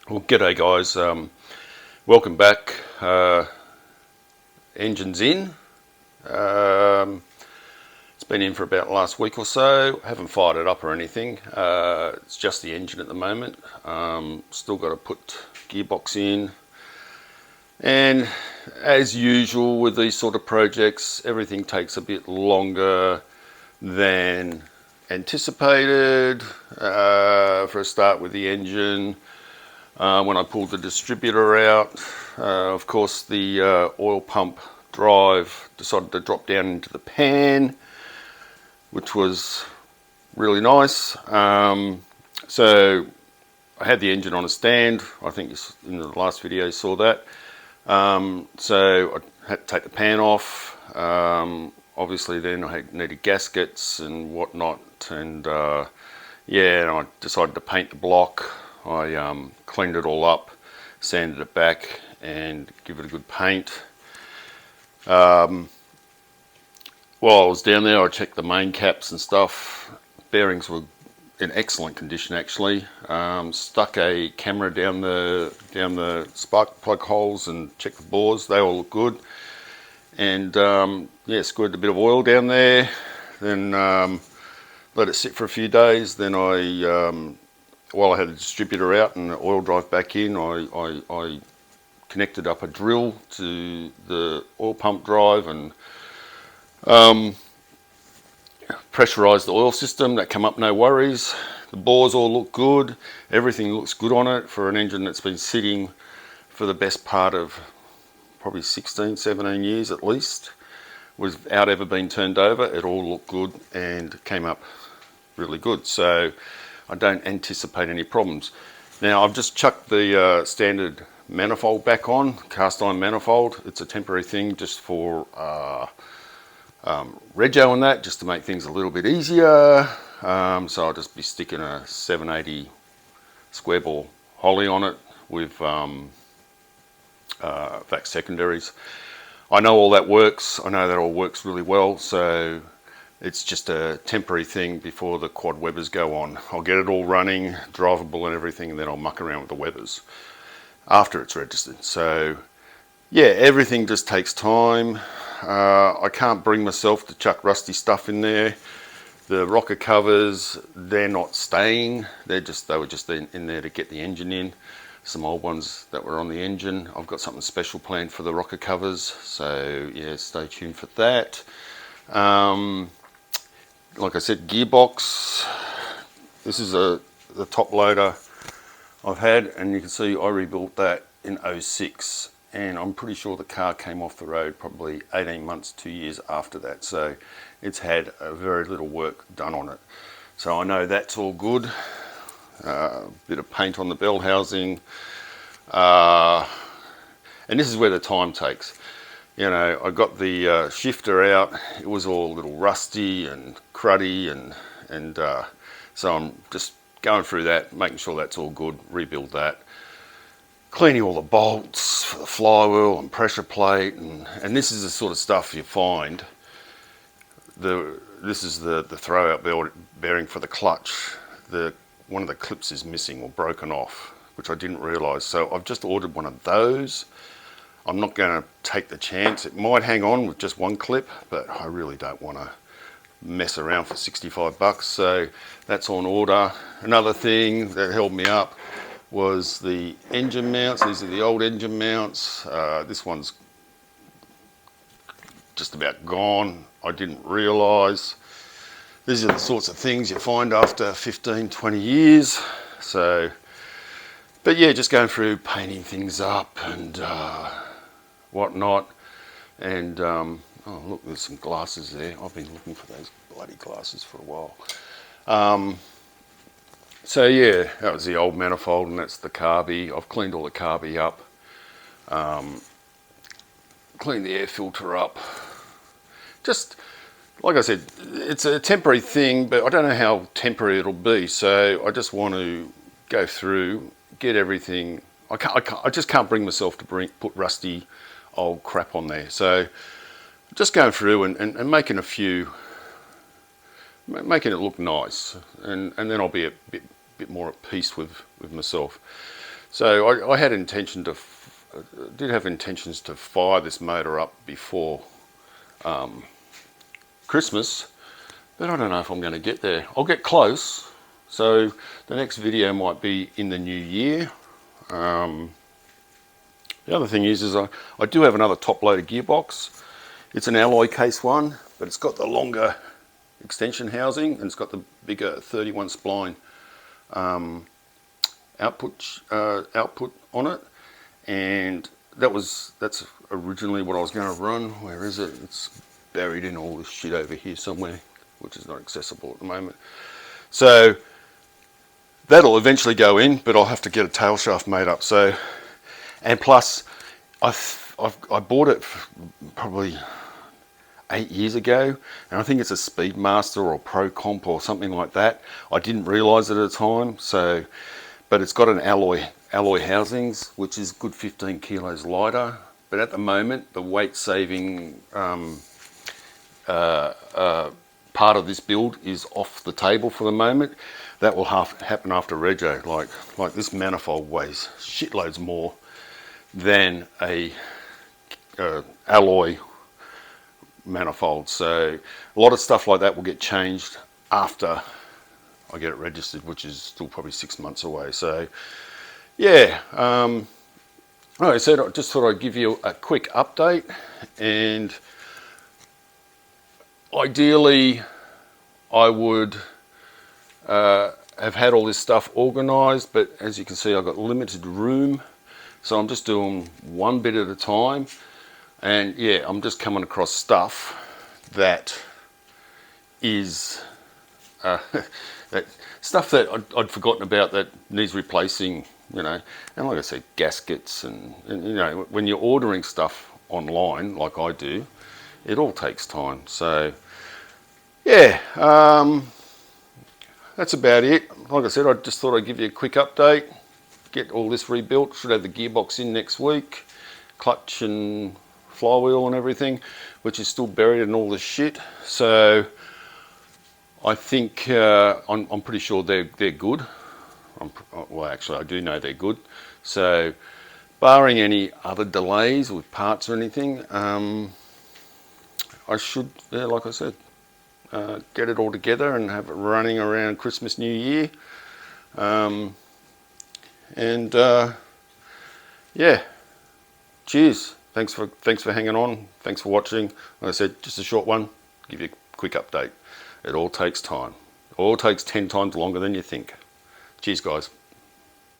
Well, g'day guys, welcome back. Engine's in. It's been in for about the last week or so. I haven't fired it up or anything. It's just the engine at the moment. Still got to put gearbox in. And as usual with these sort of projects, everything takes a bit longer than anticipated. For a start with the engine. When I pulled the distributor out, of course the oil pump drive decided to drop down into the pan, which was really nice. So I had the engine on a stand. I think in the last video you saw that. So I had to take the pan off. Obviously then I needed gaskets and whatnot, and yeah, and I decided to paint the block. I cleaned it all up, sanded it back, and give it a good paint. While I was down there, I checked the main caps and stuff. Bearings were in excellent condition actually. Stuck a camera down the spark plug holes and checked the bores. They all look good. And yeah, squirted a bit of oil down there. Then let it sit for a few days. Then while I had the distributor out and the oil drive back in, I connected up a drill to the oil pump drive and pressurized the oil system. That came up no worries. The bores all look good. Everything looks good on it for an engine that's been sitting for the best part of probably 16, 17 years at least, without ever being turned over. It all looked good and came up really good. So I don't anticipate any problems. Now I've just chucked the standard manifold back on, cast iron manifold. It's a temporary thing just for rego and that, just to make things a little bit easier. So I'll just be sticking a 780 square bore Holly on it with vac secondaries. I know all that works. I know that all works really well. So it's just a temporary thing before the quad Webbers go on. I'll get it all running, drivable and everything, and then I'll muck around with the Webbers after it's registered. So yeah, everything just takes time. I can't bring myself to chuck rusty stuff in there. The rocker covers, they're not staying. They were just in there to get the engine in. Some old ones that were on the engine. I've got something special planned for the rocker covers. So yeah, stay tuned for that. Like I said, gearbox. This is the top loader I've had, and you can see I rebuilt that in 06, and I'm pretty sure the car came off the road probably 18 months, 2 years after that. So it's had a very little work done on it. So I know that's all good. Bit of paint on the bell housing. And this is where the time takes. You know, I got the shifter out. It was all a little rusty and cruddy, and so I'm just going through that, making sure that's all good, rebuild that, cleaning all the bolts for the flywheel and pressure plate, and this is the sort of stuff you find. This is the throwout bearing for the clutch. One of the clips is missing or broken off, which I didn't realise. So I've just ordered one of those. I'm not going to take the chance. It might hang on with just one clip, but I really don't want to mess around for 65 bucks. So that's on order. Another thing that held me up was the engine mounts. These are the old engine mounts. This one's just about gone. I didn't realise. These are the sorts of things you find after 15, 20 years. So, but yeah, just going through painting things up and whatnot. And oh look, there's some glasses there. I've been looking for those bloody glasses for a while. So yeah, that was the old manifold, and that's the carby. I've cleaned all the carby up, cleaned the air filter up. Just like I said, it's a temporary thing, but I don't know how temporary it'll be. So I just want to go through, get everything. I just can't bring myself to put rusty old crap on there. So just going through and making a few, making it look nice, and then I'll be a bit more at peace with myself. So I had intention to, did have intentions to fire this motor up before Christmas, but I don't know if I'm going to get there. I'll get close. So the next video might be in the new year. The other thing is I do have another top-loader gearbox. It's an alloy case one, but it's got the longer extension housing and it's got the bigger 31 spline output on it, and that's originally what I was going to run. Where is it? It's buried in all this shit over here somewhere, which is not accessible at the moment. So that'll eventually go in, but I'll have to get a tail shaft made up. So, and plus, I bought it probably 8 years ago, and I think it's a Speedmaster or Pro Comp or something like that. I didn't realise it at the time. So, but it's got an alloy housings, which is good 15 kilos lighter. But at the moment, the weight saving part of this build is off the table for the moment. That will happen after rego. Like this manifold weighs shitloads more than a alloy manifold. So a lot of stuff like that will get changed after I get it registered, which is still probably 6 months away. So yeah, like I said, I just thought I'd give you a quick update, and ideally I would have had all this stuff organised, but as you can see I've got limited room, so I'm just doing one bit at a time. And yeah, I'm just coming across stuff that is stuff that I'd forgotten about that needs replacing, you know. And like I said, gaskets and you know, when you're ordering stuff online like I do, it all takes time. So yeah, that's about it. Like I said, I just thought I'd give you a quick update, get all this rebuilt. Should have the gearbox in next week, clutch and flywheel and everything, which is still buried in all this shit. So I think I'm pretty sure they're good. Well, actually I do know they're good. So barring any other delays with parts or anything, I should, yeah, like I said, get it all together and have it running around Christmas, New Year. Yeah, cheers. Thanks for hanging on. Thanks for watching. Like I said, just a short one. Give you a quick update. It all takes time. It all takes 10 times longer than you think. Cheers, guys.